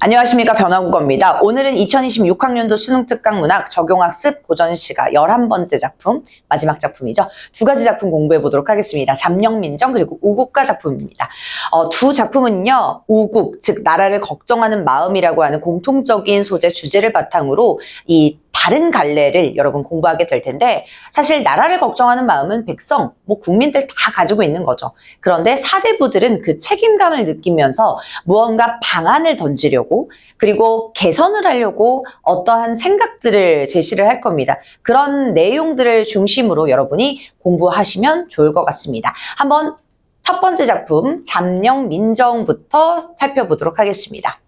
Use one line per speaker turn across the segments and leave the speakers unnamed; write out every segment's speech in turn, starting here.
안녕하십니까, 변화국어입니다. 오늘은 2026학년도 수능특강문학 적용학습 고전시가 11번째 작품, 마지막 작품이죠. 두 가지 작품 공부해 보도록 하겠습니다. 잠영민정 그리고 우국가 작품입니다. 두 작품은요, 우국, 즉 나라를 걱정하는 마음이라고 하는 공통적인 소재 주제를 바탕으로 이 다른 갈래를 여러분 공부하게 될 텐데, 사실 나라를 걱정하는 마음은 백성, 국민들 다 가지고 있는 거죠. 그런데 사대부들은 그 책임감을 느끼면서 무언가 방안을 던지려고, 그리고 개선을 하려고 어떠한 생각들을 제시를 할 겁니다. 그런 내용들을 중심으로 여러분이 공부하시면 좋을 것 같습니다. 한번 첫 번째 작품 잠영민정부터 살펴보도록 하겠습니다.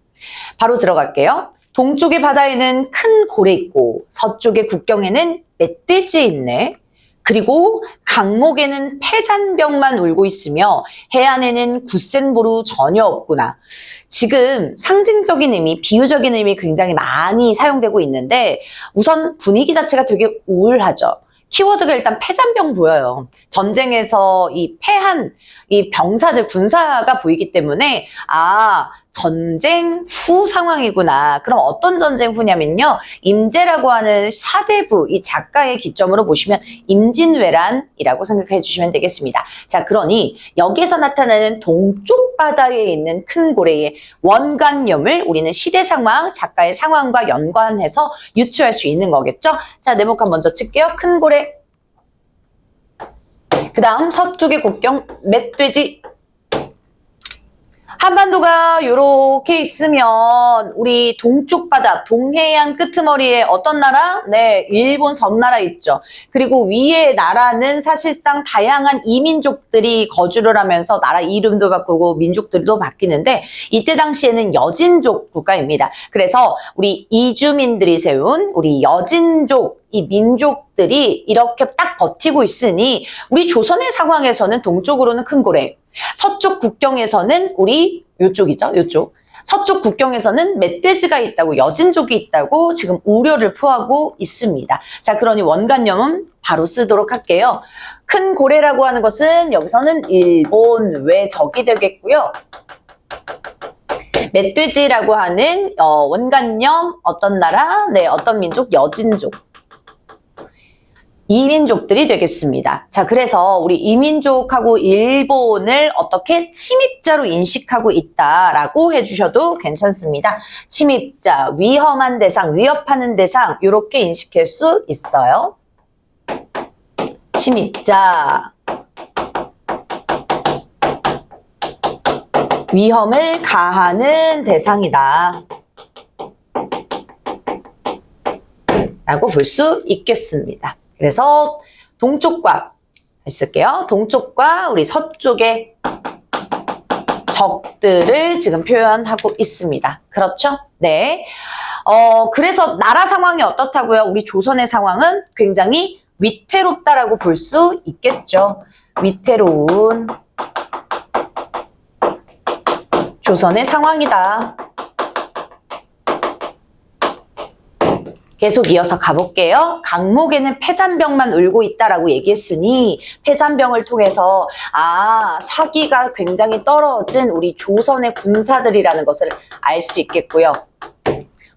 바로 들어갈게요. 동쪽의 바다에는 큰 고래 있고 서쪽의 국경에는 멧돼지 있네. 그리고 강목에는 패잔병만 울고 있으며 해안에는 굳센 보루 전혀 없구나. 지금 상징적인 의미, 비유적인 의미 굉장히 많이 사용되고 있는데 우선 분위기 자체가 되게 우울하죠. 키워드가 일단 패잔병 보여요. 전쟁에서 이 패한 이 병사들, 군사가 보이기 때문에 전쟁 후 상황이구나. 그럼 어떤 전쟁 후냐면요, 임제라고 하는 사대부, 이 작가의 기점으로 보시면 임진왜란이라고 생각해 주시면 되겠습니다. 자, 그러니 여기에서 나타나는 동쪽 바다에 있는 큰 고래의 원관념을 우리는 시대 상황, 작가의 상황과 연관해서 유추할 수 있는 거겠죠. 자, 네모칸 먼저 칠게요. 큰 고래, 그 다음 서쪽의 국경 멧돼지. 한반도가 이렇게 있으면 우리 동쪽 바다, 동해안 끄트머리에 어떤 나라? 네, 일본 섬나라 있죠. 그리고 위에 나라는 사실상 다양한 이민족들이 거주를 하면서 나라 이름도 바꾸고 민족들도 바뀌는데 이때 당시에는 여진족 국가입니다. 그래서 우리 이주민들이 세운 우리 여진족, 이 민족들이 이렇게 딱 버티고 있으니 우리 조선의 상황에서는 동쪽으로는 큰 고래, 서쪽 국경에서는 우리 요쪽이죠, 요쪽. 서쪽 국경에서는 멧돼지가 있다고, 여진족이 있다고 지금 우려를 표하고 있습니다. 자, 그러니 원관념은 바로 쓰도록 할게요. 큰 고래라고 하는 것은 여기서는 일본 외적이 되겠고요. 멧돼지라고 하는 원관념, 어떤 나라? 네, 어떤 민족? 여진족. 이민족들이 되겠습니다. 자, 그래서 우리 이민족하고 일본을 어떻게 침입자로 인식하고 있다라고 해주셔도 괜찮습니다. 침입자, 위험한 대상, 위협하는 대상 이렇게 인식할 수 있어요. 침입자, 위험을 가하는 대상이다 라고 볼 수 있겠습니다. 그래서 동쪽과, 다시 쓸게요. 동쪽과 우리 서쪽의 적들을 지금 표현하고 있습니다. 그렇죠? 네. 그래서 나라 상황이 어떻다고요? 우리 조선의 상황은 굉장히 위태롭다라고 볼 수 있겠죠. 위태로운 조선의 상황이다. 계속 이어서 가볼게요. 강목에는 패잔병만 울고 있다라고 얘기했으니 패잔병을 통해서 사기가 굉장히 떨어진 우리 조선의 군사들이라는 것을 알 수 있겠고요.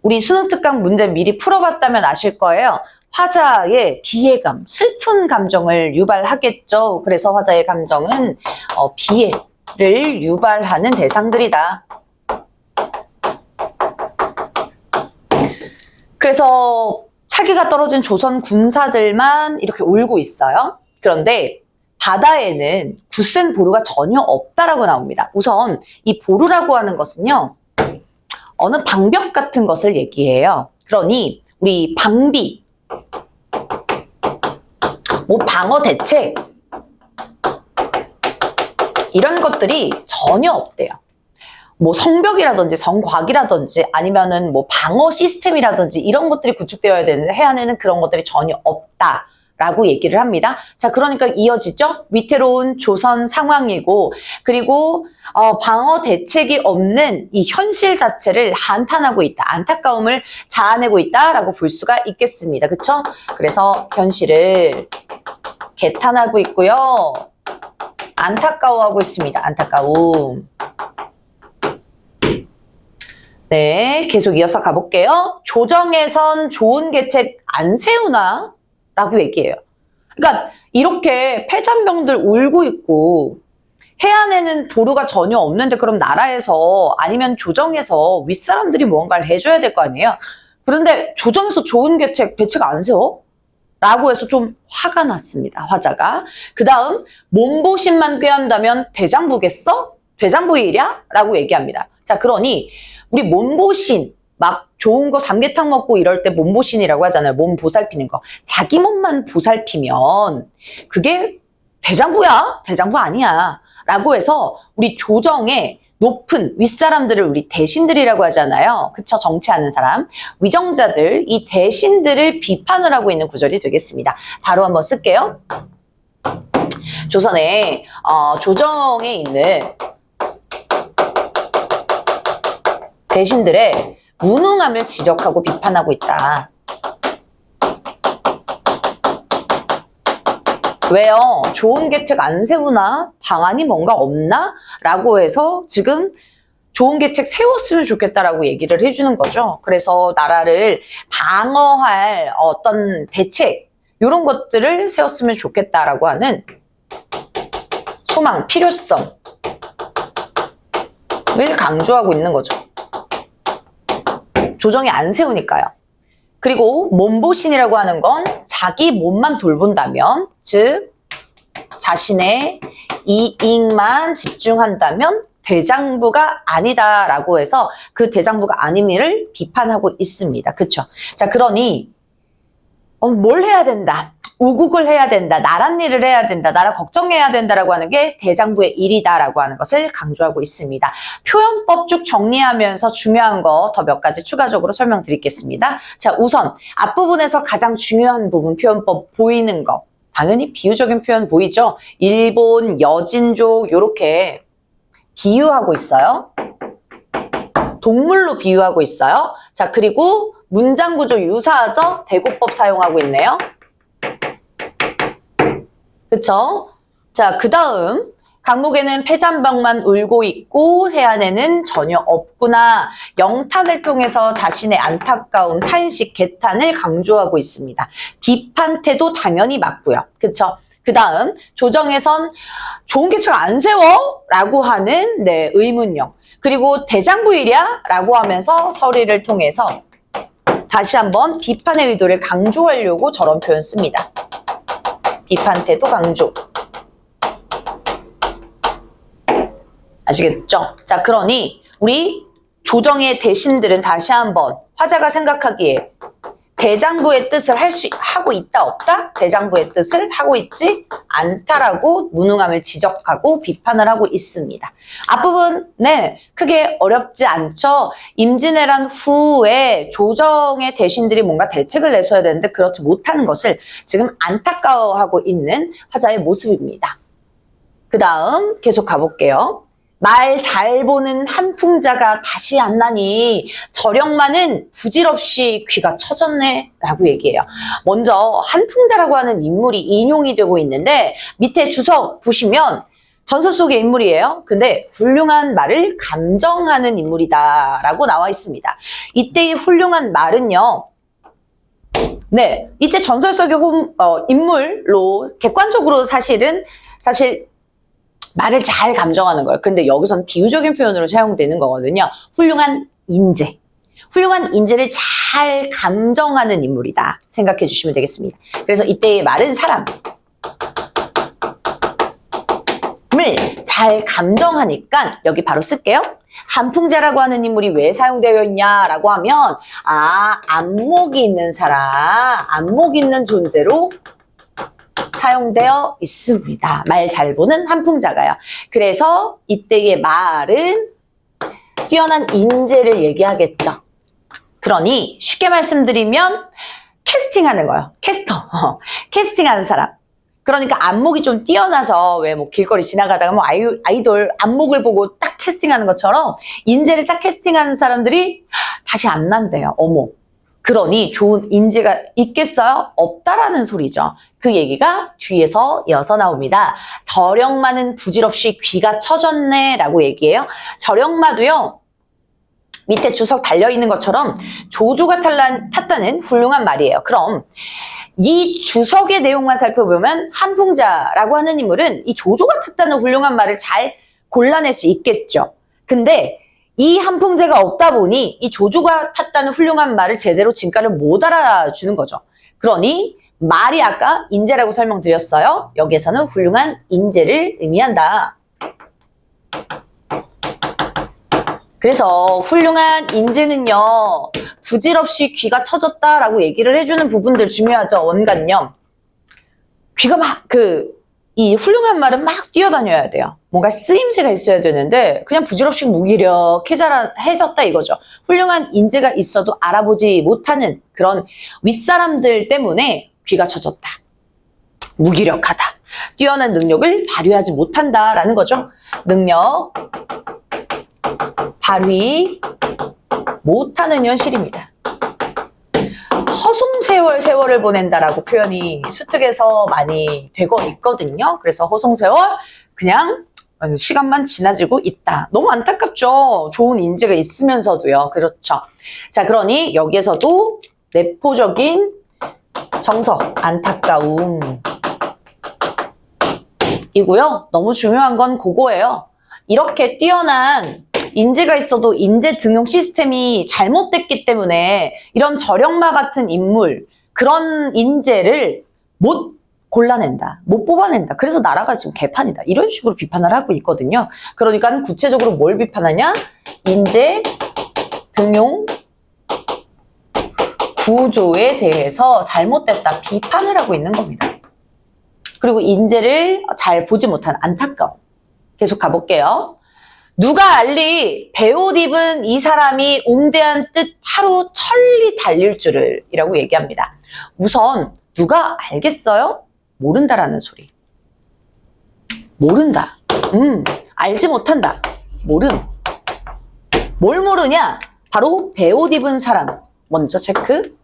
우리 수능특강 문제 미리 풀어봤다면 아실 거예요. 화자의 비애감, 슬픈 감정을 유발하겠죠. 그래서 화자의 감정은 비애를 유발하는 대상들이다. 그래서 사기가 떨어진 조선 군사들만 이렇게 울고 있어요. 그런데 바다에는 굳센 보루가 전혀 없다라고 나옵니다. 우선 이 보루라고 하는 것은요, 어느 방벽 같은 것을 얘기해요. 그러니 우리 방비, 방어 대책 이런 것들이 전혀 없대요. 성벽이라든지 성곽이라든지 아니면은 방어 시스템이라든지 이런 것들이 구축되어야 되는데 해안에는 그런 것들이 전혀 없다라고 얘기를 합니다. 자, 그러니까 이어지죠? 위태로운 조선 상황이고, 그리고 방어 대책이 없는 이 현실 자체를 한탄하고 있다, 안타까움을 자아내고 있다라고 볼 수가 있겠습니다. 그쵸? 그래서 현실을 개탄하고 있고요. 안타까워하고 있습니다. 안타까움. 네, 계속 이어서 가볼게요. 조정에선 좋은 계책 안 세우나? 라고 얘기해요. 그러니까 이렇게 폐잔병들 울고 있고 해안에는 도로가 전혀 없는데 그럼 나라에서 아니면 조정에서 윗사람들이 무언가를 해줘야 될 거 아니에요? 그런데 조정에서 좋은 계책 안 세워? 라고 해서 좀 화가 났습니다. 화자가. 그 다음 몸보신만 꾀한다면 대장부겠어? 대장부의 일이야? 라고 얘기합니다. 자, 그러니 우리 몸보신 막 좋은 거 삼계탕 먹고 이럴 때 몸보신이라고 하잖아요. 몸 보살피는 거. 자기 몸만 보살피면 그게 대장부야? 대장부 아니야. 라고 해서 우리 조정에 높은 윗사람들을 우리 대신들이라고 하잖아요. 그쵸? 정치하는 사람. 위정자들, 이 대신들을 비판을 하고 있는 구절이 되겠습니다. 바로 한번 쓸게요. 조선에 조정에 있는 대신들의 무능함을 지적하고 비판하고 있다. 왜요? 좋은 계책 안 세우나? 방안이 뭔가 없나? 라고 해서 지금 좋은 계책 세웠으면 좋겠다라고 얘기를 해주는 거죠. 그래서 나라를 방어할 어떤 대책 이런 것들을 세웠으면 좋겠다라고 하는 소망, 필요성을 강조하고 있는 거죠. 조정이 안 세우니까요. 그리고 몸보신이라고 하는 건 자기 몸만 돌본다면, 즉 자신의 이익만 집중한다면 대장부가 아니다라고 해서 그 대장부가 아님을 비판하고 있습니다. 그렇죠? 자, 그러니 뭘 해야 된다? 우국을 해야 된다. 나란 일을 해야 된다. 나라 걱정해야 된다라고 하는 게 대장부의 일이다라고 하는 것을 강조하고 있습니다. 표현법 쭉 정리하면서 중요한 거 더 몇 가지 추가적으로 설명드리겠습니다. 자, 우선 앞부분에서 가장 중요한 부분 표현법 보이는 거. 당연히 비유적인 표현 보이죠? 일본, 여진족 이렇게 비유하고 있어요. 동물로 비유하고 있어요. 자, 그리고 문장 구조 유사하죠? 대고법 사용하고 있네요. 그쵸? 자, 그 다음 강목에는 폐잔병만 울고 있고 해안에는 전혀 없구나. 영탄을 통해서 자신의 안타까운 탄식, 개탄을 강조하고 있습니다. 비판 태도 당연히 맞고요. 그쵸? 그 다음 조정에선 좋은 계책 안 세워? 라고 하는 의문형. 그리고 대장부일이야? 라고 하면서 서리를 통해서 다시 한번 비판의 의도를 강조하려고 저런 표현 씁니다. 비판 태도 강조. 아시겠죠? 자, 그러니 우리 조정의 대신들은 다시 한번 화자가 생각하기에 대장부의 뜻을 하고 있다 없다? 대장부의 뜻을 하고 있지 않다라고 무능함을 지적하고 비판을 하고 있습니다. 앞부분 크게 어렵지 않죠? 임진왜란 후에 조정의 대신들이 뭔가 대책을 내서야 되는데 그렇지 못하는 것을 지금 안타까워하고 있는 화자의 모습입니다. 그 다음 계속 가볼게요. 말 잘 보는 한풍자가 다시 안 나니 저령만은 부질없이 귀가 처졌네 라고 얘기해요. 먼저 한풍자라고 하는 인물이 인용이 되고 있는데 밑에 주석 보시면 전설 속의 인물이에요. 근데 훌륭한 말을 감정하는 인물이다 라고 나와 있습니다. 이때의 훌륭한 말은요. 이때 전설 속의 인물로 객관적으로 사실 말을 잘 감정하는 거예요. 근데 여기서는 비유적인 표현으로 사용되는 거거든요. 훌륭한 인재. 훌륭한 인재를 잘 감정하는 인물이다. 생각해 주시면 되겠습니다. 그래서 이때의 말은 사람을 잘 감정하니까 여기 바로 쓸게요. 한풍자라고 하는 인물이 왜 사용되어 있냐라고 하면 안목이 있는 사람, 안목 있는 존재로 사용되어 있습니다. 말 잘 보는 한풍자가요. 그래서 이때의 말은 뛰어난 인재를 얘기하겠죠. 그러니 쉽게 말씀드리면 캐스팅하는 거예요. 캐스터. 캐스팅하는 사람. 그러니까 안목이 좀 뛰어나서 왜 길거리 지나가다가 아이돌 안목을 보고 딱 캐스팅하는 것처럼 인재를 딱 캐스팅하는 사람들이 다시 안 난대요. 어머. 그러니 좋은 인재가 있겠어요? 없다라는 소리죠. 그 얘기가 뒤에서 이어서 나옵니다. 저령마는 부질없이 귀가 처졌네 라고 얘기해요. 저령마도요. 밑에 주석 달려있는 것처럼 조조가 탔다는 훌륭한 말이에요. 그럼 이 주석의 내용만 살펴보면 한풍자라고 하는 인물은 이 조조가 탔다는 훌륭한 말을 잘 골라낼 수 있겠죠. 근데 이 한풍제가 없다 보니 이 조조가 탔다는 훌륭한 말을 제대로 진가를 못 알아주는 거죠. 그러니 말이 아까 인재라고 설명드렸어요. 여기에서는 훌륭한 인재를 의미한다. 그래서 훌륭한 인재는요, 부질없이 귀가 처졌다라고 얘기를 해주는 부분들 중요하죠. 원관념. 귀가 이 훌륭한 말은 막 뛰어다녀야 돼요. 뭔가 쓰임새가 있어야 되는데 그냥 부질없이 무기력해졌다 이거죠. 훌륭한 인재가 있어도 알아보지 못하는 그런 윗사람들 때문에 귀가 처졌다. 무기력하다. 뛰어난 능력을 발휘하지 못한다라는 거죠. 능력 발휘 못하는 현실입니다. 허송세월을 보낸다라고 표현이 수특에서 많이 되고 있거든요. 그래서 허송세월 그냥 시간만 지나지고 있다. 너무 안타깝죠. 좋은 인재가 있으면서도요. 그렇죠. 자, 그러니 여기에서도 내포적인 정석, 안타까움 이고요. 너무 중요한 건 그거예요. 이렇게 뛰어난 인재가 있어도 인재 등용 시스템이 잘못됐기 때문에 이런 저력마 같은 인물, 그런 인재를 못 골라낸다, 못 뽑아낸다. 그래서 나라가 지금 개판이다. 이런 식으로 비판을 하고 있거든요. 그러니까 구체적으로 뭘 비판하냐? 인재 등용 구조에 대해서 잘못됐다 비판을 하고 있는 겁니다. 그리고 인재를 잘 보지 못한 안타까움. 계속 가볼게요. 누가 알리 배옷 입은 이 사람이 웅대한 뜻 하루 천리 달릴 줄을 이라고 얘기합니다. 우선 누가 알겠어요? 모른다라는 소리. 모른다. 알지 못한다. 모름. 뭘 모르냐? 바로 배옷 입은 사람. 먼저 체크.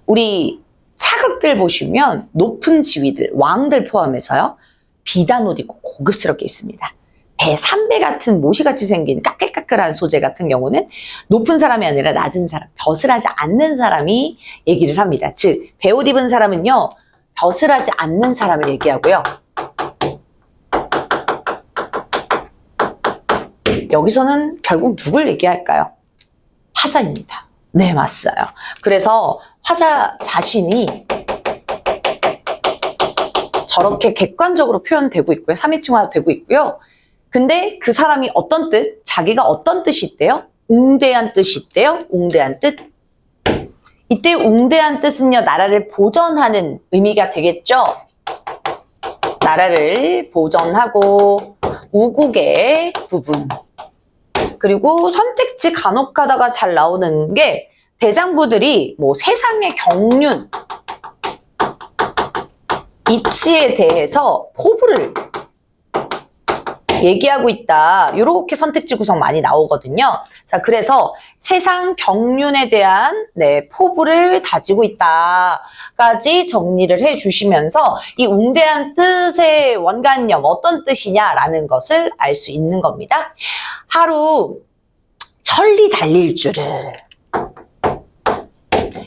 우리 사극들 보시면 높은 지위들, 왕들 포함해서요. 비단 옷 입고 고급스럽게 입습니다. 배, 삼배 같은 모시같이 생긴 까끌까끌한 소재 같은 경우는 높은 사람이 아니라 낮은 사람, 벼슬 하지 않는 사람이 얘기를 합니다. 즉, 배옷 입은 사람은요, 벼슬 하지 않는 사람을 얘기하고요. 여기서는 결국 누굴 얘기할까요? 화자입니다. 네, 맞아요. 그래서 화자 자신이 저렇게 객관적으로 표현되고 있고요. 3인칭화 되고 있고요. 근데 그 사람이 어떤 뜻, 자기가 어떤 뜻이 있대요? 웅대한 뜻이 있대요. 웅대한 뜻. 이때 웅대한 뜻은요, 나라를 보전하는 의미가 되겠죠. 나라를 보전하고 우국의 부분. 그리고 선택지 간혹 가다가 잘 나오는 게 대장부들이 뭐 세상의 경륜, 이치에 대해서 포부를 얘기하고 있다. 이렇게 선택지 구성 많이 나오거든요. 자, 그래서 세상 경륜에 대한 포부를 다지고 있다까지 정리를 해주시면서 이 웅대한 뜻의 원관념 어떤 뜻이냐라는 것을 알 수 있는 겁니다. 하루 천리 달릴 줄을.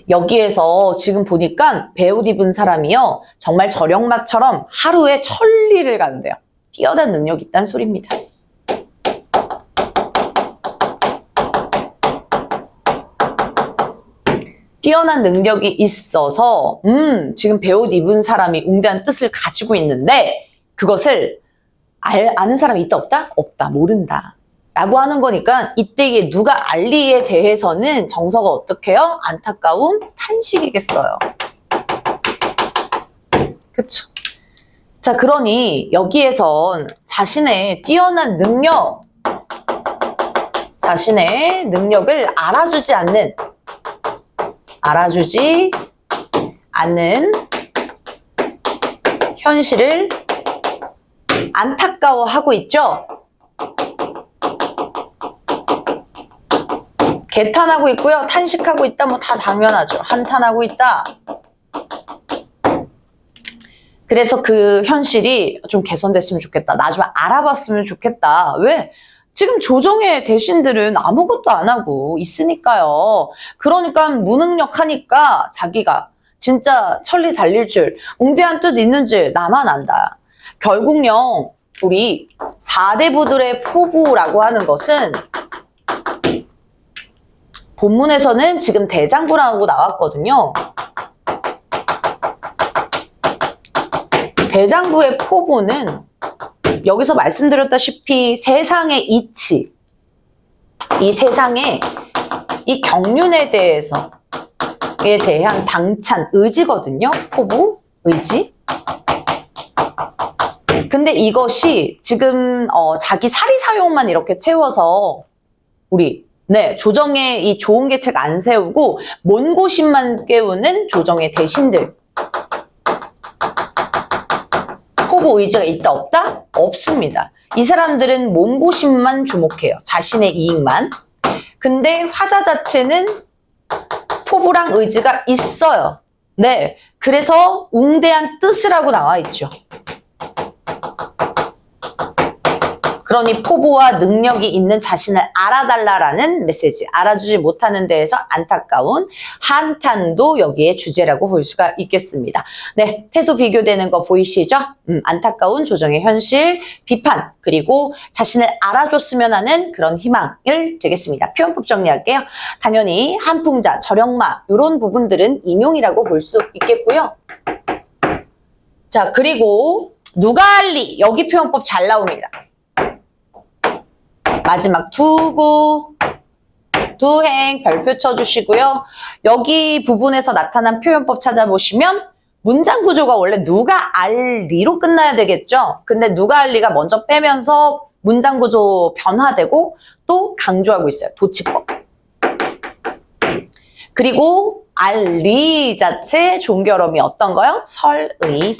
여기에서 지금 보니까 배옷 입은 사람이요. 정말 저력마처럼 하루에 천리를 가는데요. 뛰어난 능력이 있다는 소리입니다. 뛰어난 능력이 있어서 지금 배옷 입은 사람이 웅대한 뜻을 가지고 있는데 그것을 아는 사람이 있다 없다? 없다. 모른다. 라고 하는 거니까 이때 누가 알리에 대해서는 정서가 어떻게 해요? 안타까움, 탄식이겠어요. 그쵸? 자, 그러니 여기에선 자신의 뛰어난 능력, 자신의 능력을 알아주지 않는 현실을 안타까워하고 있죠. 개탄하고 있고요. 탄식하고 있다. 뭐 다 당연하죠. 한탄하고 있다. 그래서 그 현실이 좀 개선됐으면 좋겠다. 나 좀 알아봤으면 좋겠다. 왜? 지금 조정의 대신들은 아무것도 안 하고 있으니까요. 그러니까 무능력 하니까 자기가 진짜 천리 달릴 줄, 웅대한 뜻 있는 줄 나만 안다. 결국요, 우리 4대부들의 포부라고 하는 것은 본문에서는 지금 대장부라고 나왔거든요. 대장부의 포부는 여기서 말씀드렸다시피 세상의 이치, 이 세상의 이 경륜에 대해서에 대한 당찬 의지거든요. 포부, 의지. 근데 이것이 지금 자기 사리사욕만 이렇게 채워서 우리 조정의 이 좋은 계책 안 세우고 몬고심만 깨우는 조정의 대신들. 포부 의지가 있다 없다? 없습니다. 이 사람들은 몬고심만 주목해요. 자신의 이익만. 근데 화자 자체는 포부랑 의지가 있어요. 네, 그래서 웅대한 뜻을 하고 나와 있죠. 그러니 포부와 능력이 있는 자신을 알아달라라는 메시지, 알아주지 못하는 데에서 안타까운 한탄도 여기에 주제라고 볼 수가 있겠습니다. 네, 태도 비교되는 거 보이시죠? 안타까운 조정의 현실, 비판, 그리고 자신을 알아줬으면 하는 그런 희망을 되겠습니다. 표현법 정리할게요. 당연히 한풍자, 절영마 이런 부분들은 인용이라고 볼 수 있겠고요. 자, 그리고 누가알리, 여기 표현법 잘 나옵니다. 마지막 두구, 두행 별표 쳐주시고요. 여기 부분에서 나타난 표현법 찾아보시면 문장 구조가 원래 누가 알리로 끝나야 되겠죠. 근데 누가 알리가 먼저 빼면서 문장 구조 변화되고 또 강조하고 있어요. 도치법. 그리고 알리 자체 종결음이 어떤 거요? 설의.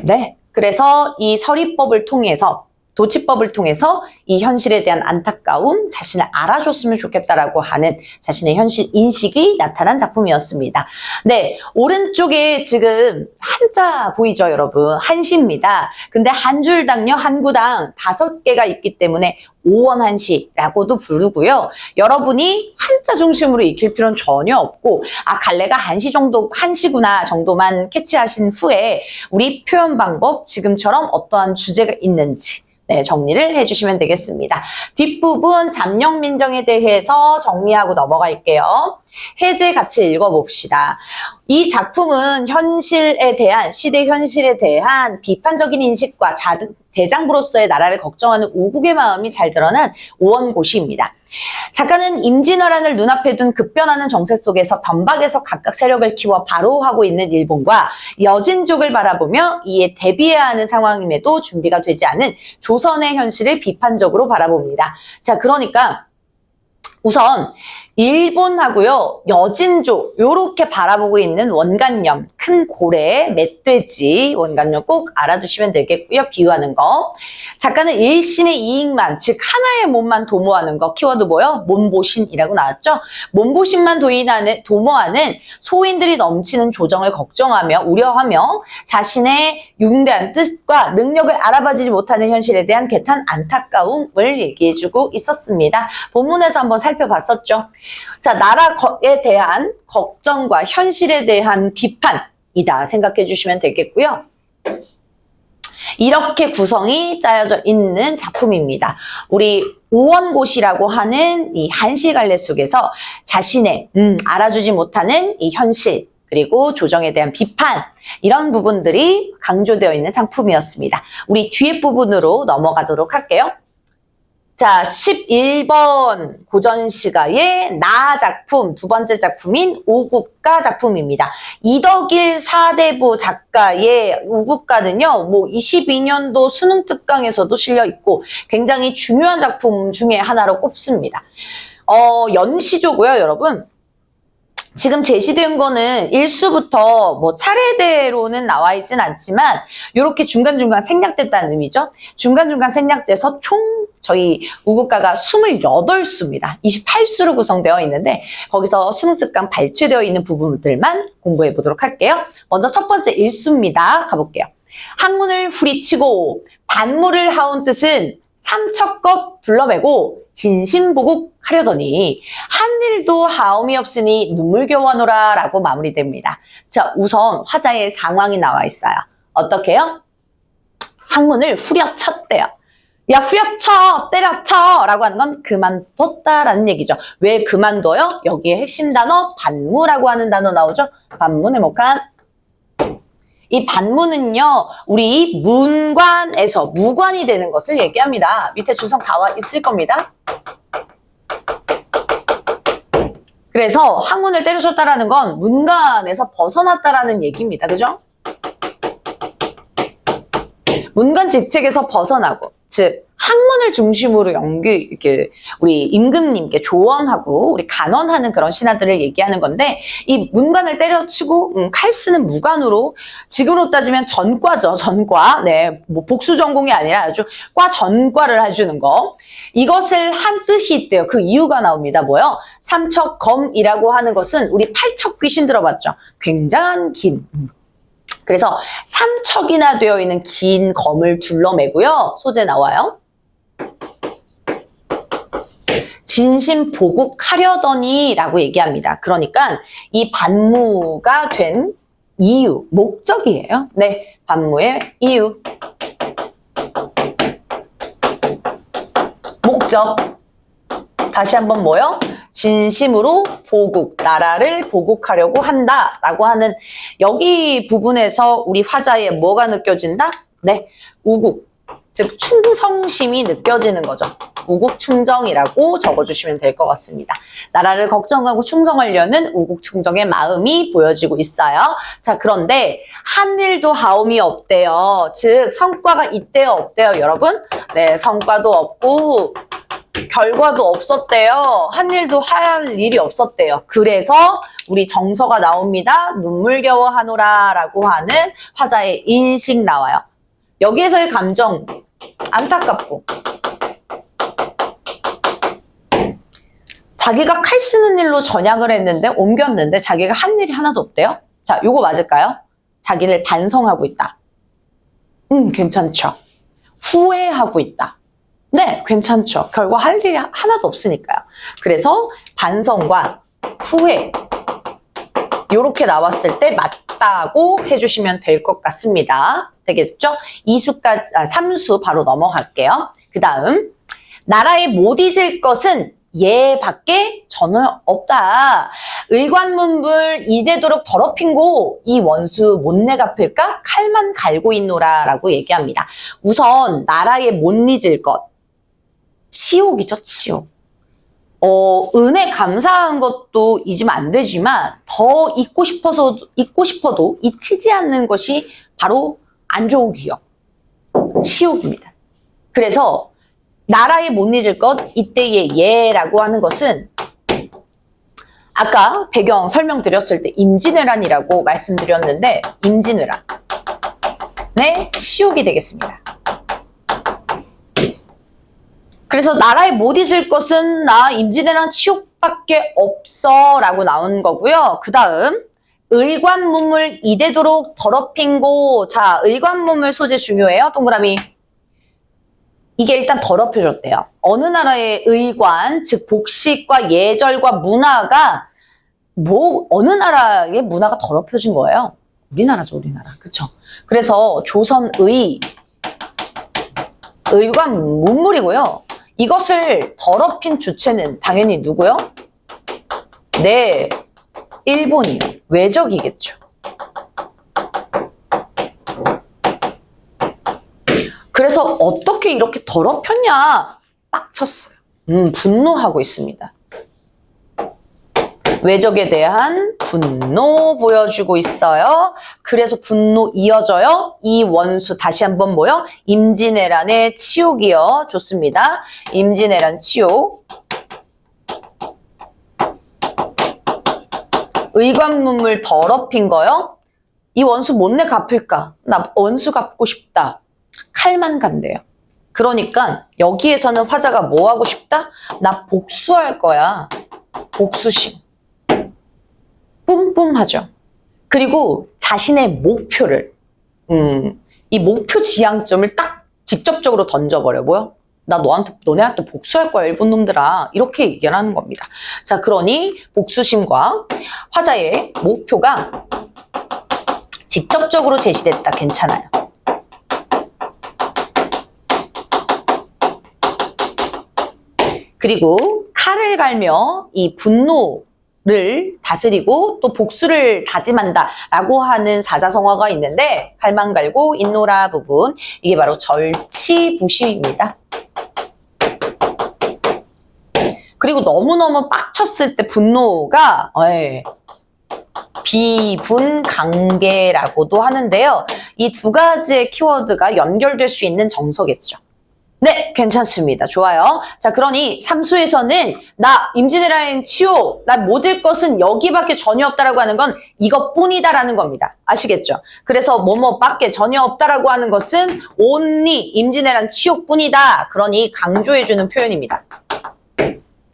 네, 그래서 이 서리법을 통해서 도치법을 통해서 이 현실에 대한 안타까움, 자신을 알아줬으면 좋겠다라고 하는 자신의 현실 인식이 나타난 작품이었습니다. 네, 오른쪽에 지금 한자 보이죠, 여러분? 한시입니다. 근데 한 줄당요, 한 구당 5개가 있기 때문에 오원한시라고도 부르고요. 여러분이 한자 중심으로 익힐 필요는 전혀 없고, 아, 갈래가 한시 정도, 한시구나 정도만 캐치하신 후에 우리 표현 방법, 지금처럼 어떠한 주제가 있는지 네, 정리를 해주시면 되겠습니다. 뒷부분 잠룡민정에 대해서 정리하고 넘어갈게요. 해제 같이 읽어봅시다. 이 작품은 현실에 대한, 시대 현실에 대한 비판적인 인식과 대장부로서의 나라를 걱정하는 우국의 마음이 잘 드러난 오원고시입니다. 작가는 임진왜란을 눈앞에 둔 급변하는 정세 속에서 변박에서 각각 세력을 키워 바로하고 있는 일본과 여진족을 바라보며 이에 대비해야 하는 상황임에도 준비가 되지 않은 조선의 현실을 비판적으로 바라봅니다. 자, 그러니까 우선 일본하고요, 여진족 요렇게 바라보고 있는 원간염, 큰 고래, 멧돼지 원간염 꼭 알아두시면 되겠고요. 비유하는 거. 작가는 일신의 이익만, 즉 하나의 몸만 도모하는 거, 키워드 뭐요? 몸보신이라고 나왔죠? 몸보신만 도모하는 소인들이 넘치는 조정을 걱정하며 우려하며 자신의 융대한 뜻과 능력을 알아봐주지 못하는 현실에 대한 개탄 안타까움을 얘기해주고 있었습니다. 본문에서 한번 살펴봤었죠. 자, 나라에 대한 걱정과 현실에 대한 비판이다 생각해 주시면 되겠고요. 이렇게 구성이 짜여져 있는 작품입니다. 우리 오원고시라고 하는 이 한시갈래 속에서 자신의 알아주지 못하는 이 현실, 그리고 조정에 대한 비판, 이런 부분들이 강조되어 있는 작품이었습니다. 우리 뒤에 부분으로 넘어가도록 할게요. 자, 11번 고전시가의 나 작품, 두 번째 작품인 오국가 작품입니다. 이덕일 사대부 작가의 오국가는요, 22년도 수능특강에서도 실려 있고 굉장히 중요한 작품 중에 하나로 꼽습니다. 연시조고요, 여러분. 지금 제시된 거는 일수부터 차례대로는 나와 있진 않지만 이렇게 중간중간 생략됐다는 의미죠. 중간중간 생략돼서 총 저희 우국가가 28수입니다. 28수로 구성되어 있는데 거기서 수능특강 발췌되어 있는 부분들만 공부해 보도록 할게요. 먼저 첫 번째 일수입니다. 가볼게요. 항문을 후리치고 반문을 하온 뜻은 삼척겁 둘러매고 진심보국하려더니 한 일도 하옴이 없으니 눈물겨워하노라 라고 마무리됩니다. 자, 우선 화자의 상황이 나와 있어요. 어떻게요? 항문을 후려쳤대요. 야, 후려쳐, 때려쳐 라고 하는 건 그만뒀다라는 얘기죠. 왜 그만둬요? 여기에 핵심 단어 반무라고 하는 단어 나오죠. 반문의 목한. 이 반문은요, 우리 문관에서 무관이 되는 것을 얘기합니다. 밑에 주석 다 와 있을 겁니다. 그래서 항문을 때려쳤다라는 건 문관에서 벗어났다라는 얘기입니다. 그죠? 문관 직책에서 벗어나고, 즉 항문을 중심으로 이렇게 우리 임금님께 조언하고 우리 간언하는 그런 신하들을 얘기하는 건데, 이 문관을 때려치고 칼 쓰는 무관으로, 지금으로 따지면 전과죠. 전과. 네, 뭐 복수 전공이 아니라 아주 과 전과를 해주는 거. 이것을 한 뜻이 있대요. 그 이유가 나옵니다. 뭐요? 삼척검이라고 하는 것은 우리 팔척 귀신 들어봤죠? 굉장한 긴. 그래서 삼척이나 되어 있는 긴 검을 둘러매고요. 소재 나와요. 진심보국하려더니 라고 얘기합니다. 그러니까 이 반무가 된 이유, 목적이에요. 네, 반무의 이유. 목적. 다시 한번 뭐요? 진심으로 보국, 나라를 보국하려고 한다라고 하는 여기 부분에서 우리 화자의 뭐가 느껴진다? 네, 우국, 즉 충성심이 느껴지는 거죠. 우국충정이라고 적어주시면 될 것 같습니다. 나라를 걱정하고 충성하려는 우국충정의 마음이 보여지고 있어요. 자, 그런데 한 일도 하옴이 없대요. 즉 성과가 있대요, 없대요, 여러분? 네, 성과도 없고 결과도 없었대요. 한 일도 할 일이 없었대요. 그래서 우리 정서가 나옵니다. 눈물겨워하노라 라고 하는 화자의 인식 나와요. 여기에서의 감정, 안타깝고 자기가 칼 쓰는 일로 전향을 했는데, 옮겼는데 자기가 한 일이 하나도 없대요. 자, 요거 맞을까요? 자기를 반성하고 있다. 괜찮죠. 후회하고 있다. 네, 괜찮죠. 결과 할 일이 하나도 없으니까요. 그래서 반성과 후회, 요렇게 나왔을 때 맞다고 해주시면 될 것 같습니다. 되겠죠? 3수 바로 넘어갈게요. 그 다음, 나라에 못 잊을 것은 얘밖에 전혀 없다. 의관문불 이대도록 더럽힌고 이 원수 못내 갚을까? 칼만 갈고 있노라 라고 얘기합니다. 우선 나라에 못 잊을 것, 치욕이죠, 치욕. 은혜 감사한 것도 잊으면 안 되지만 더 잊고 싶어도 잊히지 않는 것이 바로 안 좋은 기억, 치욕입니다. 그래서 나라에 못 잊을 것, 이때의 예라고 하는 것은 아까 배경 설명드렸을 때 임진왜란이라고 말씀드렸는데, 임진왜란, 네, 치욕이 되겠습니다. 그래서 나라에 못 잊을 것은 나 임진왜란 치욕밖에 없어 라고 나온 거고요. 그 다음 의관문물 이대도록 더럽힌고. 자, 의관문물 소재 중요해요. 동그라미. 이게 일단 더럽혀졌대요. 어느 나라의 의관, 즉 복식과 예절과 문화가 어느 나라의 문화가 더럽혀진 거예요? 우리나라죠, 우리나라. 그쵸? 그래서 조선의 의관 문물이고요. 이것을 더럽힌 주체는 당연히 누구요? 네, 일본이요. 외적이겠죠. 그래서 어떻게 이렇게 더럽혔냐? 빡쳤어요. 분노하고 있습니다. 외적에 대한 분노 보여주고 있어요. 그래서 분노 이어져요. 이 원수 다시 한번 뭐요? 임진왜란의 치욕이요. 좋습니다. 임진왜란 치욕. 의관문물 더럽힌 거요. 이 원수 못내 갚을까? 나 원수 갚고 싶다. 칼만 간대요. 그러니까 여기에서는 화자가 뭐 하고 싶다? 나 복수할 거야. 복수심. 뿜뿜하죠. 그리고 자신의 목표를 이 목표 지향점을 딱 직접적으로 던져버려. 뭐요? 나 너네한테 복수할 거야, 일본 놈들아. 이렇게 얘기를 하는 겁니다. 자, 그러니 복수심과 화자의 목표가 직접적으로 제시됐다. 괜찮아요. 그리고 칼을 갈며 이 분노를 다스리고 또 복수를 다짐한다 라고 하는 사자성어가 있는데, 칼만 갈고 인노라 부분, 이게 바로 절치부심입니다. 그리고 너무너무 빡쳤을 때 분노가 비분강계라고도 하는데요. 이 두 가지의 키워드가 연결될 수 있는 정서겠죠. 네, 괜찮습니다. 좋아요. 자, 그러니 삼수에서는 나 임진왜란 치욕, 나 모질 것은 여기밖에 전혀 없다라고 하는 건 이것뿐이다라는 겁니다. 아시겠죠? 그래서 뭐뭐밖에 전혀 없다라고 하는 것은 only 임진왜란 치욕뿐이다. 그러니 강조해주는 표현입니다.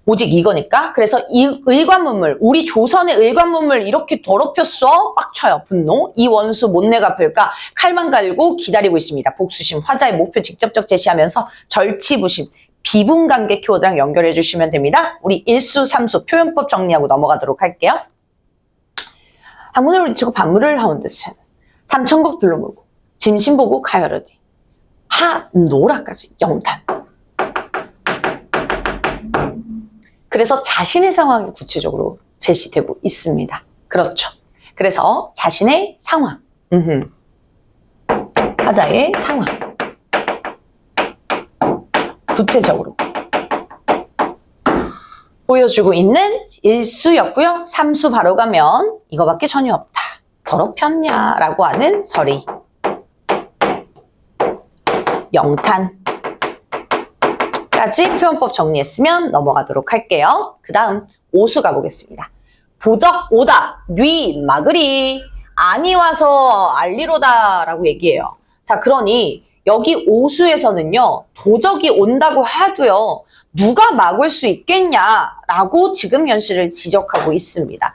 오직 이거니까. 그래서 이 의관문물, 우리 조선의 의관문물 이렇게 더럽혔어? 빡쳐요. 분노. 이 원수 못 내 갚을까? 칼만 갈고 기다리고 있습니다. 복수심, 화자의 목표 직접적 제시하면서 절치부심, 비분관계 키워드랑 연결해 주시면 됩니다. 우리 일수, 삼수, 표현법 정리하고 넘어가도록 할게요. 항문을 울리치고 반문을 하온 듯은 삼천국 둘러물고 짐신보고 가열으니 하노라까지 영탄. 그래서 자신의 상황이 구체적으로 제시되고 있습니다. 그렇죠. 그래서 자신의 상황, 화자의 상황, 구체적으로 보여주고 있는 일수였고요. 삼수 바로 가면 이거밖에 전혀 없다. 더럽혔냐라고 하는 설이. 영탄. 까지 표현법 정리했으면 넘어가도록 할게요. 그 다음 오수 가보겠습니다. 보적 오다, 뉘, 마그리, 아니 와서 알리로다 라고 얘기해요. 자, 그러니 여기 오수에서는요, 도적이 온다고 해도요, 누가 막을 수 있겠냐라고 지금 현실을 지적하고 있습니다.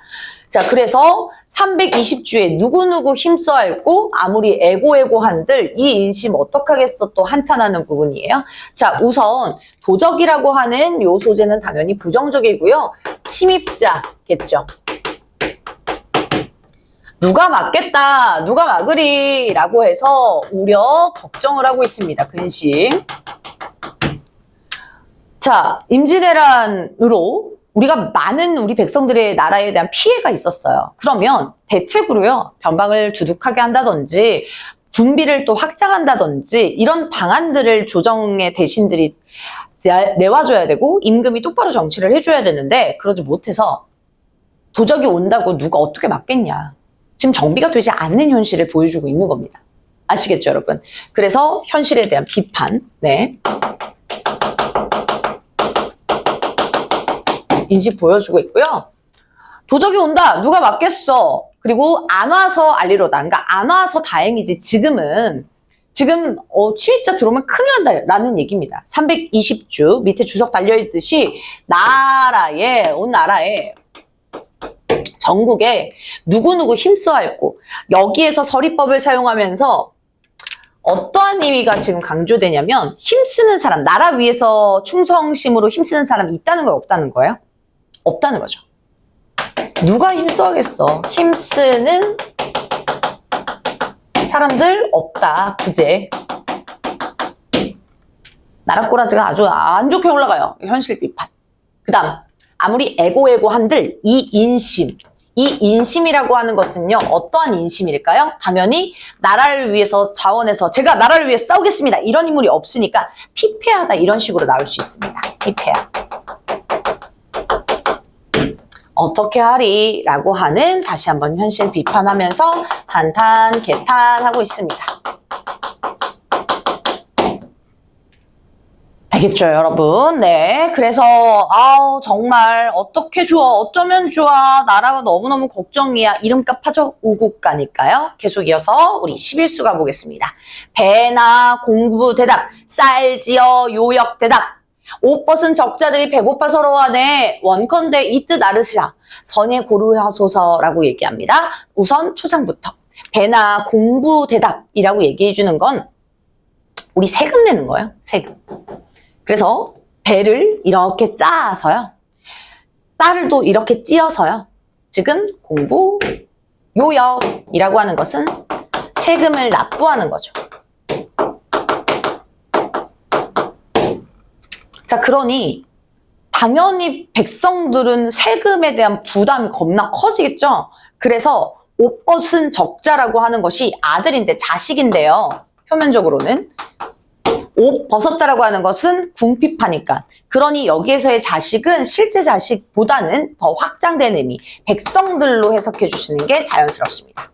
자, 그래서 320주에 누구누구 힘써 앓고 아무리 애고애고 한들 이 인심 어떡하겠어 또 한탄하는 부분이에요. 자, 우선 도적이라고 하는 요 소재는 당연히 부정적이고요. 침입자겠죠. 누가 막겠다, 누가 막으리 라고 해서 우려, 걱정을 하고 있습니다. 근심. 자, 임진왜란으로 우리가 많은 우리 백성들의 나라에 대한 피해가 있었어요. 그러면 대책으로요, 변방을 두둑하게 한다든지 군비를 또 확장한다든지 이런 방안들을 조정의 대신들이 내와줘야 되고 임금이 똑바로 정치를 해줘야 되는데 그러지 못해서 도적이 온다고 누가 어떻게 막겠냐. 지금 정비가 되지 않는 현실을 보여주고 있는 겁니다. 아시겠죠, 여러분? 그래서 현실에 대한 비판, 네. 인식 보여주고 있고요. 도적이 온다. 누가 막겠어. 그리고 안 와서 알리로다. 그러니까 안 와서 다행이지. 지금 침입자 들어오면 큰일 난다 라는 얘기입니다. 320주 밑에 주석 달려있듯이 온 나라에 전국에 누구누구 힘써 앓고 여기에서 서리법을 사용하면서 어떠한 의미가 지금 강조되냐면 힘쓰는 사람, 나라 위해서 충성심으로 힘쓰는 사람이 있다는 걸 없다는 거예요? 없다는 거죠. 누가 힘써야겠어? 힘쓰는 사람들 없다. 부재. 나라 꼬라지가 아주 안 좋게 올라가요. 현실 비판. 그 다음 아무리 애고애고 한들 이 인심이라고 하는 것은요. 어떠한 인심일까요? 당연히 나라를 위해서 자원해서 제가 나라를 위해 싸우겠습니다. 이런 인물이 없으니까 피폐하다 이런 식으로 나올 수 있습니다. 피폐하. 어떻게 하리? 라고 하는 다시 한번 현실 비판하면서 한탄, 개탄하고 있습니다. 알겠죠, 여러분? 네. 그래서, 정말, 어떻게 좋아, 어쩌면 좋아, 나라가 너무너무 걱정이야. 이름값 하죠? 우국가니까요. 계속 이어서 우리 11수 가보겠습니다. 배나 공부 대답, 쌀지어 요역 대답. 옷 벗은 적자들이 배고파 서러워하네. 원컨대 이 뜻 아르시라. 선의 고루하소서라고 얘기합니다. 우선 초장부터. 배나 공부 대답이라고 얘기해 주는 건 우리 세금 내는 거예요. 세금. 그래서 배를 이렇게 짜서요. 딸도 이렇게 찧어서요. 지금 공부 요역이라고 하는 것은 세금을 납부하는 거죠. 자, 그러니 당연히 백성들은 세금에 대한 부담이 겁나 커지겠죠. 그래서 옷 벗은 적자라고 하는 것이 아들인데 자식인데요. 표면적으로는 옷 벗었다라고 하는 것은 궁핍하니까. 그러니 여기에서의 자식은 실제 자식보다는 더 확장된 의미, 백성들로 해석해 주시는 게 자연스럽습니다.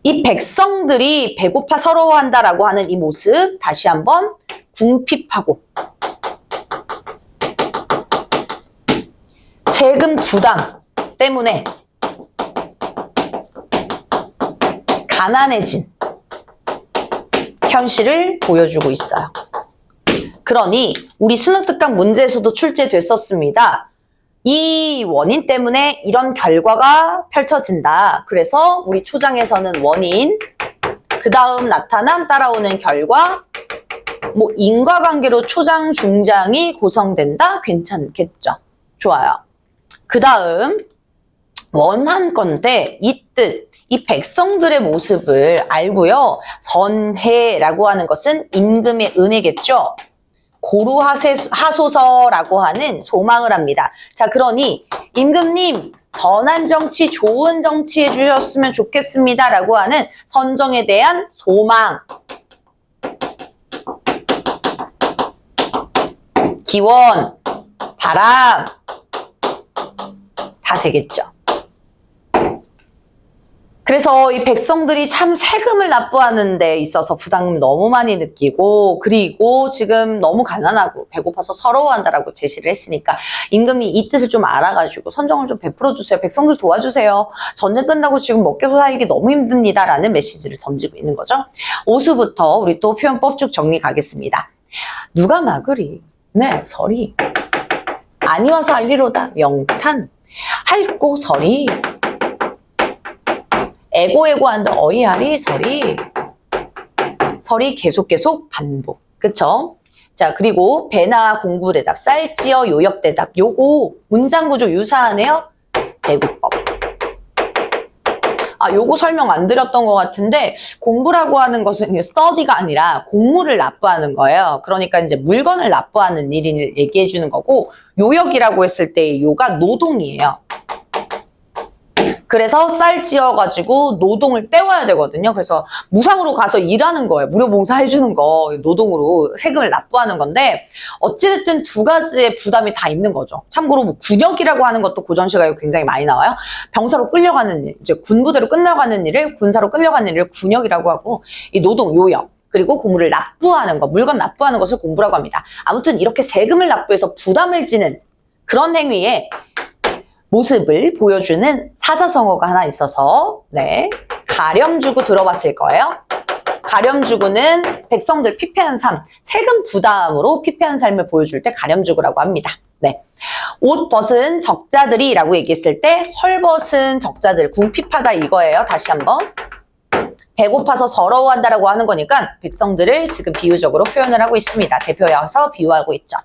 이 백성들이 배고파 서러워한다라고 하는 이 모습, 다시 한번 궁핍하고 세금 부담 때문에 가난해진 현실을 보여주고 있어요. 그러니 우리 수능특강 문제에서도 출제됐었습니다. 이 원인 때문에 이런 결과가 펼쳐진다. 그래서 우리 초장에서는 원인, 그 다음 나타난 따라오는 결과, 뭐 인과관계로 초장, 중장이 구성된다? 괜찮겠죠? 좋아요. 그 다음 원한 건데 이 뜻, 이 백성들의 모습을 알고요. 선해라고 하는 것은 임금의 은혜겠죠. 고루하소서라고 하는 소망을 합니다. 자, 그러니 임금님 선한 정치, 좋은 정치 해주셨으면 좋겠습니다 라고 하는 선정에 대한 소망, 기원, 바람 다 되겠죠. 그래서 이 백성들이 참 세금을 납부하는 데 있어서 부담을 너무 많이 느끼고, 그리고 지금 너무 가난하고 배고파서 서러워한다라고 제시를 했으니까 임금이 이 뜻을 좀 알아가지고 선정을 좀 베풀어 주세요. 백성들 도와주세요. 전쟁 끝나고 지금 먹고 살기 너무 힘듭니다 라는 메시지를 던지고 있는 거죠. 오수부터 우리 또 표현법 쭉 정리 가겠습니다. 누가 막으리? 네, 서리. 아니 와서 알리로다. 명탄. 할고 서리. 애고애고한다. 어이하리 서리. 설이 계속 반복. 그쵸? 자, 그리고 배나 공부 대답, 쌀지어 요역 대답. 요거 문장 구조 유사하네요. 대구법. 아, 요거 설명 안 드렸던 것 같은데, 공부라고 하는 것은 study가 아니라 공물을 납부하는 거예요. 그러니까 이제 물건을 납부하는 일을 얘기해 주는 거고, 요역이라고 했을 때 요가 노동이에요. 그래서 쌀 지어가지고 노동을 때워야 되거든요. 그래서 무상으로 가서 일하는 거예요. 무료 봉사해주는 거, 노동으로 세금을 납부하는 건데, 어찌됐든 두 가지의 부담이 다 있는 거죠. 참고로 뭐 군역이라고 하는 것도 고전시가요 굉장히 많이 나와요. 병사로 끌려가는 일, 이제 군부대로 끌려가는 일을, 군사로 끌려가는 일을 군역이라고 하고, 이 노동, 요역, 그리고 공물을 납부하는 거, 물건 납부하는 것을 공부라고 합니다. 아무튼 이렇게 세금을 납부해서 부담을 지는 그런 행위에 모습을 보여주는 사자성어가 하나 있어서, 네, 가렴주구 들어봤을 거예요. 가렴주구는 백성들 피폐한 삶, 세금 부담으로 피폐한 삶을 보여줄 때 가렴주구라고 합니다. 네, 옷 벗은 적자들이 라고 얘기했을 때 헐벗은 적자들, 궁핍하다 이거예요. 다시 한번. 배고파서 서러워한다라고 하는 거니까 백성들을 지금 비유적으로 표현을 하고 있습니다. 대표여서 비유하고 있죠.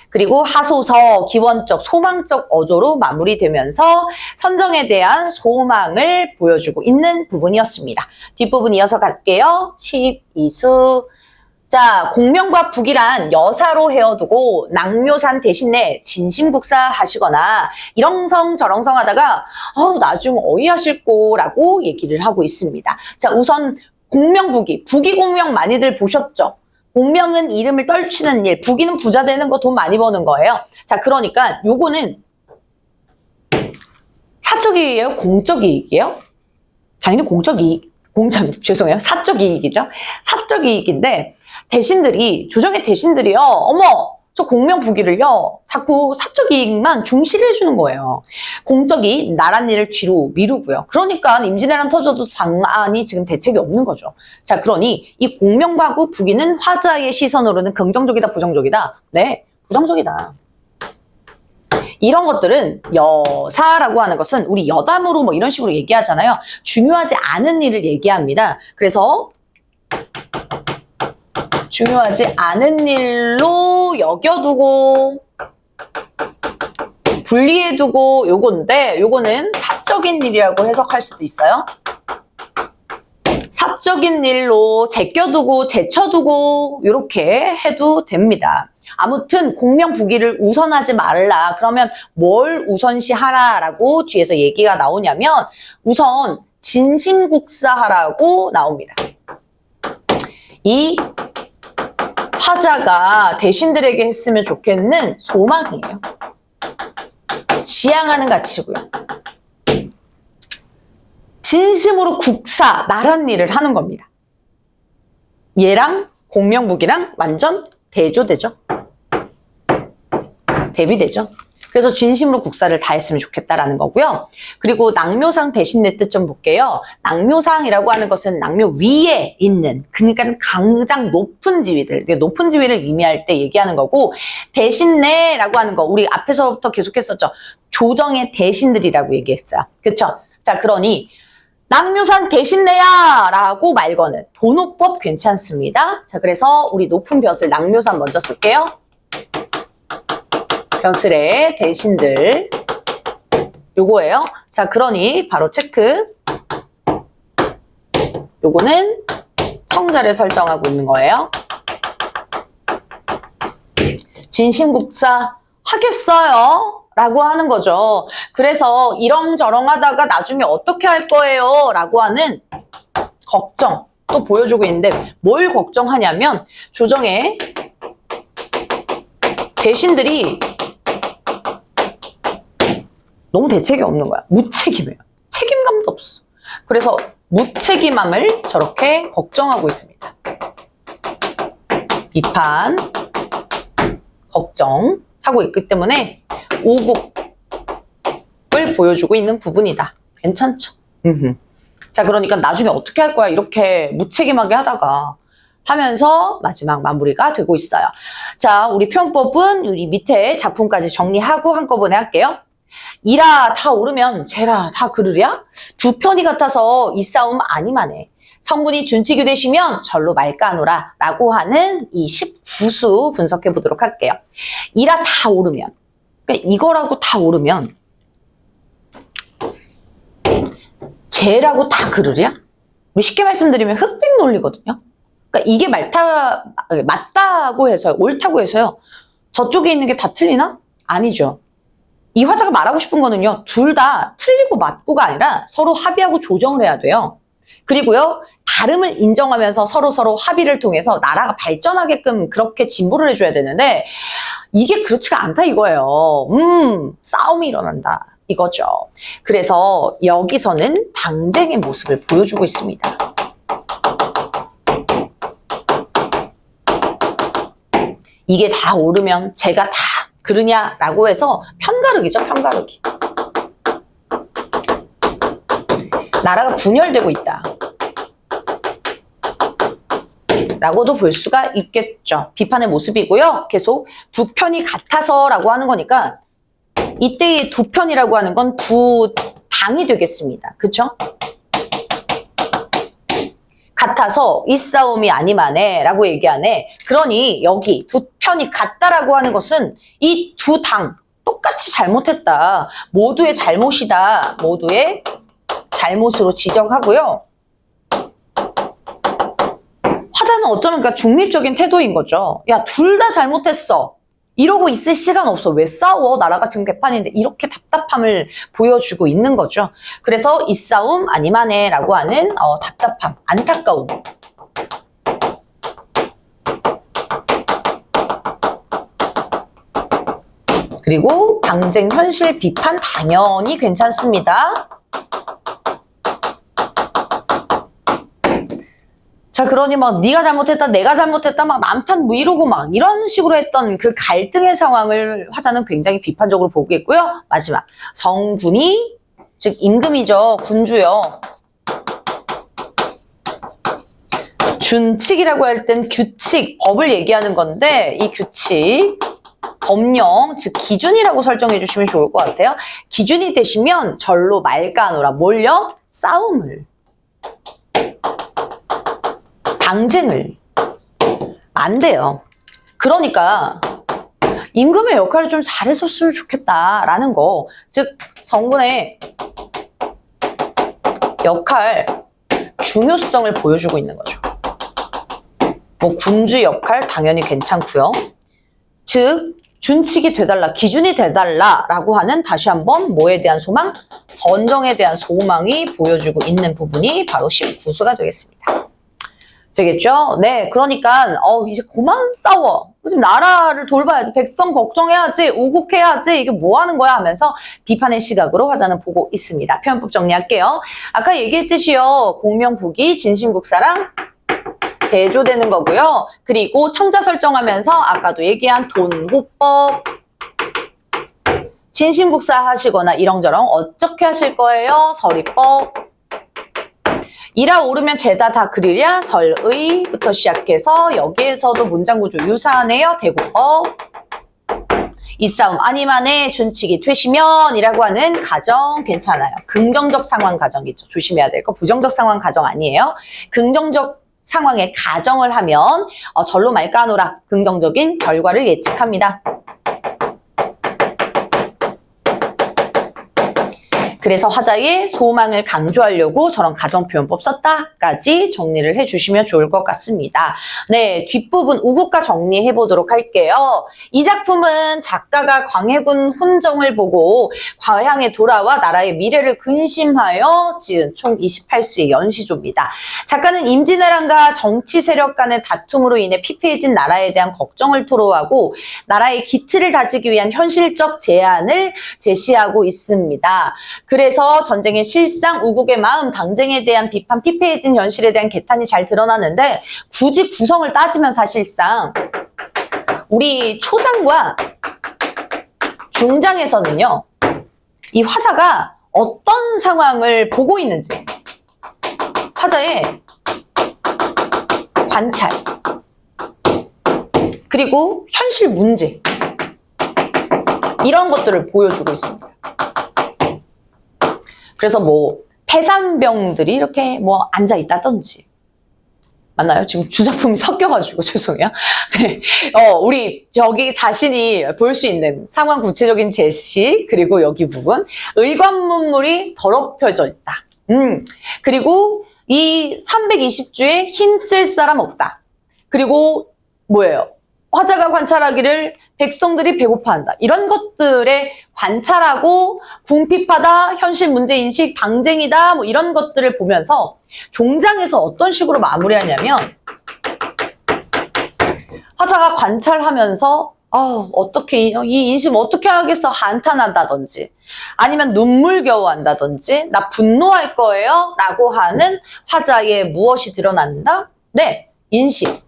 그리고 하소서, 기원적, 소망적 어조로 마무리되면서 선정에 대한 소망을 보여주고 있는 부분이었습니다. 뒷부분 이어서 갈게요. 12수. 자, 공명과 북이란 여사로 헤어두고 낙묘산 대신에 진심국사 하시거나 이렁성저렁성 하다가 나중 어이하실 거라고 얘기를 하고 있습니다. 자, 우선 공명북이, 부귀공명 많이들 보셨죠? 공명은 이름을 떨치는 일, 부귀는 부자 되는 거, 돈 많이 버는 거예요. 자, 그러니까 요거는 사적 이익이에요? 공적 이익이에요? 당연히 공적 이익, 죄송해요. 사적 이익이죠. 사적 이익인데 대신들이, 조정의 대신들이요. 어머, 저 공명부귀를요. 자꾸 사적 이익만 중시를 해주는 거예요. 공적 이익, 나란 일을 뒤로 미루고요. 그러니까 임진왜란 터져도 방안이 지금 대책이 없는 거죠. 자, 그러니 이 공명과구 부귀는 화자의 시선으로는 긍정적이다, 부정적이다? 네, 부정적이다. 이런 것들은 여사라고 하는 것은 우리 여담으로 뭐 이런 식으로 얘기하잖아요. 중요하지 않은 일을 얘기합니다. 그래서 중요하지 않은 일로 여겨두고 분리해두고 요건데 요거는 사적인 일이라고 해석할 수도 있어요. 사적인 일로 제껴두고 제쳐두고 이렇게 해도 됩니다. 아무튼 공명부기를 우선하지 말라. 그러면 뭘 우선시하라라고 뒤에서 얘기가 나오냐면 우선 진심국사하라고 나옵니다. 이 화자가 대신들에게 했으면 좋겠는 소망이에요. 지향하는 가치고요. 진심으로 국사, 나란 일을 하는 겁니다. 얘랑 공명무기랑 완전 대조되죠. 대비되죠. 그래서 진심으로 국사를 다 했으면 좋겠다라는 거고요. 그리고 낭묘상 대신 내 뜻 좀 볼게요. 낭묘상이라고 하는 것은 낭묘 위에 있는, 그러니까 가장 높은 지위들, 높은 지위를 의미할 때 얘기하는 거고, 대신내라고 하는 거 우리 앞에서부터 계속했었죠. 조정의 대신들이라고 얘기했어요. 그쵸? 자, 그러니 낭묘상 대신내야 라고 말거는 도노법 괜찮습니다. 자, 그래서 우리 높은 벼슬 낭묘상 먼저 쓸게요. 벼슬의 대신들 요거예요. 자, 그러니 바로 체크. 요거는 청자를 설정하고 있는 거예요. 진심국사 하겠어요? 라고 하는 거죠. 그래서 이렁저렁 하다가 나중에 어떻게 할 거예요? 라고 하는 걱정 또 보여주고 있는데 뭘 걱정하냐면 조정의 대신들이 너무 대책이 없는 거야. 무책임해요. 책임감도 없어. 그래서 무책임함을 저렇게 걱정하고 있습니다. 비판, 걱정하고 있기 때문에 우국을 보여주고 있는 부분이다. 괜찮죠? 자, 그러니까 나중에 어떻게 할 거야? 이렇게 무책임하게 하다가 하면서 마지막 마무리가 되고 있어요. 자, 우리 표현법은 우리 밑에 작품까지 정리하고 한꺼번에 할게요. 이라 다 오르면 제라 다 그르랴? 두 편이 같아서 이 싸움 아니마네. 성분이 준치규 되시면 절로 말까노라 라고 하는 이 19수 분석해 보도록 할게요. 이라 다 오르면, 그러니까 이거라고 다 오르면 제라고 다 그르랴? 쉽게 말씀드리면 흑백 논리거든요. 그러니까 이게 맞다고 해서요, 옳다고 해서요, 저쪽에 있는 게 다 틀리나? 아니죠. 이 화자가 말하고 싶은 거는요, 둘 다 틀리고 맞고가 아니라 서로 합의하고 조정을 해야 돼요. 그리고요, 다름을 인정하면서 서로 합의를 통해서 나라가 발전하게끔 그렇게 진보를 해줘야 되는데 이게 그렇지가 않다 이거예요. 싸움이 일어난다 이거죠. 그래서 여기서는 당쟁의 모습을 보여주고 있습니다. 이게 다 오르면 제가 다 그러냐라고 해서 편가르기죠, 편가르기. 나라가 분열되고 있다 라고도 볼 수가 있겠죠. 비판의 모습이고요. 계속 두 편이 같아서 라고 하는 거니까 이때의 두 편이라고 하는 건 두 당이 되겠습니다. 그쵸? 같아서 이 싸움이 아니마네 라고 얘기하네. 그러니 여기 두 편이 같다라고 하는 것은 이 두 당 똑같이 잘못했다. 모두의 잘못이다. 모두의 잘못으로 지적하고요. 화자는 어쩌면 그러니까 중립적인 태도인 거죠. 야, 둘 다 잘못했어. 이러고 있을 시간 없어. 왜 싸워? 나라가 지금 개판인데. 이렇게 답답함을 보여주고 있는 거죠. 그래서 이 싸움 아니마네 라고 하는 답답함, 안타까움. 그리고 당쟁 현실 비판 당연히 괜찮습니다. 자, 그러니 막 네가 잘못했다, 내가 잘못했다, 막 남탄 뭐 이러고 막 이런 식으로 했던 그 갈등의 상황을 화자는 굉장히 비판적으로 보고 있고요. 마지막 성군이, 즉 임금이죠, 군주요. 준칙이라고 할 땐 규칙, 법을 얘기하는 건데 이 규칙 법령, 즉 기준이라고 설정해 주시면 좋을 것 같아요. 기준이 되시면 절로 말가노라. 뭘요? 싸움을, 당쟁을 안 돼요. 그러니까 임금의 역할을 좀 잘했었으면 좋겠다라는 거, 즉 성분의 역할 중요성을 보여주고 있는 거죠. 뭐 군주 역할 당연히 괜찮고요. 즉 준칙이 돼달라, 기준이 돼달라라고 하는 다시 한번 뭐에 대한 소망? 선정에 대한 소망이 보여주고 있는 부분이 바로 19수가 되겠습니다. 되겠죠? 네, 그러니까 이제 그만 싸워. 지금 나라를 돌봐야지, 백성 걱정해야지, 우국해야지, 이게 뭐 하는 거야 하면서 비판의 시각으로 화자는 보고 있습니다. 표현법 정리할게요. 아까 얘기했듯이요, 공명북이 진심국사랑 대조되는 거고요. 그리고 청자 설정하면서 아까도 얘기한 돈호법, 진심국사 하시거나 이렁저렁 어떻게 하실 거예요? 서리법, 이라 오르면 죄다 다 그리랴, 설의부터 시작해서 여기에서도 문장구조 유사하네요. 대고법, 이 싸움 아니만에 준칙이 되시면 이라고 하는 가정 괜찮아요. 긍정적 상황 가정이죠. 조심해야 될 거. 부정적 상황 가정 아니에요. 긍정적 상황에 가정을 하면 절로 말까노라, 긍정적인 결과를 예측합니다. 그래서 화자의 소망을 강조하려고 저런 가정표현법 썼다까지 정리를 해주시면 좋을 것 같습니다. 네, 뒷부분 우국가 정리해 보도록 할게요. 이 작품은 작가가 광해군 훈정을 보고 과향에 돌아와 나라의 미래를 근심하여 지은 총 28수의 연시조입니다. 작가는 임진왜란과 정치 세력 간의 다툼으로 인해 피폐해진 나라에 대한 걱정을 토로하고 나라의 기틀을 다지기 위한 현실적 제안을 제시하고 있습니다. 그래서 전쟁의 실상, 우국의 마음, 당쟁에 대한 비판, 피폐해진 현실에 대한 개탄이 잘 드러나는데 굳이 구성을 따지면 사실상 우리 초장과 중장에서는요, 이 화자가 어떤 상황을 보고 있는지, 화자의 관찰, 그리고 현실 문제, 이런 것들을 보여주고 있습니다. 그래서 뭐 폐잔병들이 이렇게 뭐 앉아 있다든지, 맞나요? 지금 주작품이 섞여가지고 죄송해요. 네. 우리 저기 자신이 볼 수 있는 상황 구체적인 제시, 그리고 여기 부분 의관문물이 더럽혀져 있다. 그리고 이 320주에 힘쓸 사람 없다. 그리고 뭐예요? 화자가 관찰하기를 백성들이 배고파한다. 이런 것들에 관찰하고 궁핍하다, 현실 문제인식, 당쟁이다, 뭐 이런 것들을 보면서 종장에서 어떤 식으로 마무리하냐면, 화자가 관찰하면서 어떻게 이 인심 어떻게 하겠어 한탄한다든지, 아니면 눈물겨워 한다든지, 나 분노할 거예요 라고 하는 화자의 무엇이 드러난다? 네, 인식,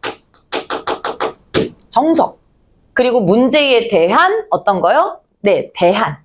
정석, 그리고 문제에 대한 어떤 거요? 네, 대안.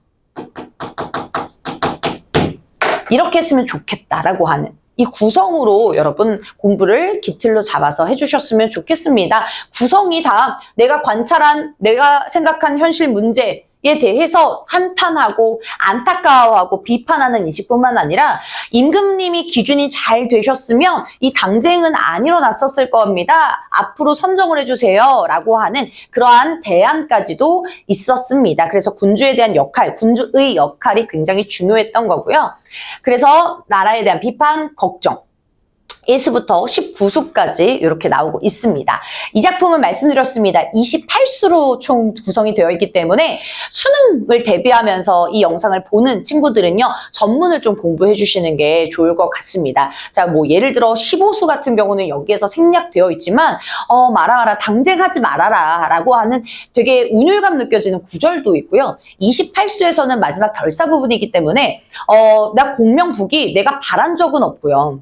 이렇게 했으면 좋겠다라고 하는 이 구성으로 여러분 공부를 기틀로 잡아서 해주셨으면 좋겠습니다. 구성이 다 내가 관찰한, 내가 생각한 현실 문제에 대해서 한탄하고 안타까워하고 비판하는 인식뿐만 아니라 임금님이 기준이 잘 되셨으면 이 당쟁은 안 일어났었을 겁니다. 앞으로 선정을 해주세요 라고 하는 그러한 대안까지도 있었습니다. 그래서 군주에 대한 역할, 군주의 역할이 굉장히 중요했던 거고요. 그래서 나라에 대한 비판, 걱정, 1수부터 19수까지 이렇게 나오고 있습니다. 이 작품은 말씀드렸습니다. 28수로 총 구성이 되어 있기 때문에 수능을 대비하면서 이 영상을 보는 친구들은요, 전문을 좀 공부해 주시는 게 좋을 것 같습니다. 자, 뭐 예를 들어 15수 같은 경우는 여기에서 생략되어 있지만 말아라, 당쟁하지 말아라 라고 하는 되게 운율감 느껴지는 구절도 있고요. 28수에서는 마지막 결사 부분이기 때문에 나 공명북이 내가 바란 적은 없고요.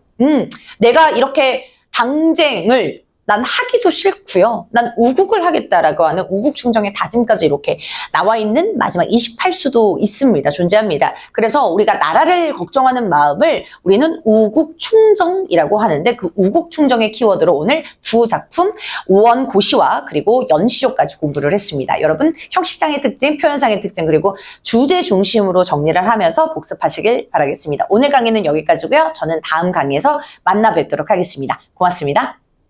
내가 이렇게 당쟁을 난 하기도 싫고요. 난 우국을 하겠다라고 하는 우국 충정의 다짐까지 이렇게 나와 있는 마지막 28수도 있습니다. 존재합니다. 그래서 우리가 나라를 걱정하는 마음을 우리는 우국 충정이라고 하는데 그 우국 충정의 키워드로 오늘 두 작품 오원고시와 그리고 연시조까지 공부를 했습니다. 여러분 형식상의 특징, 표현상의 특징 그리고 주제 중심으로 정리를 하면서 복습하시길 바라겠습니다. 오늘 강의는 여기까지고요. 저는 다음 강의에서 만나 뵙도록 하겠습니다. 고맙습니다.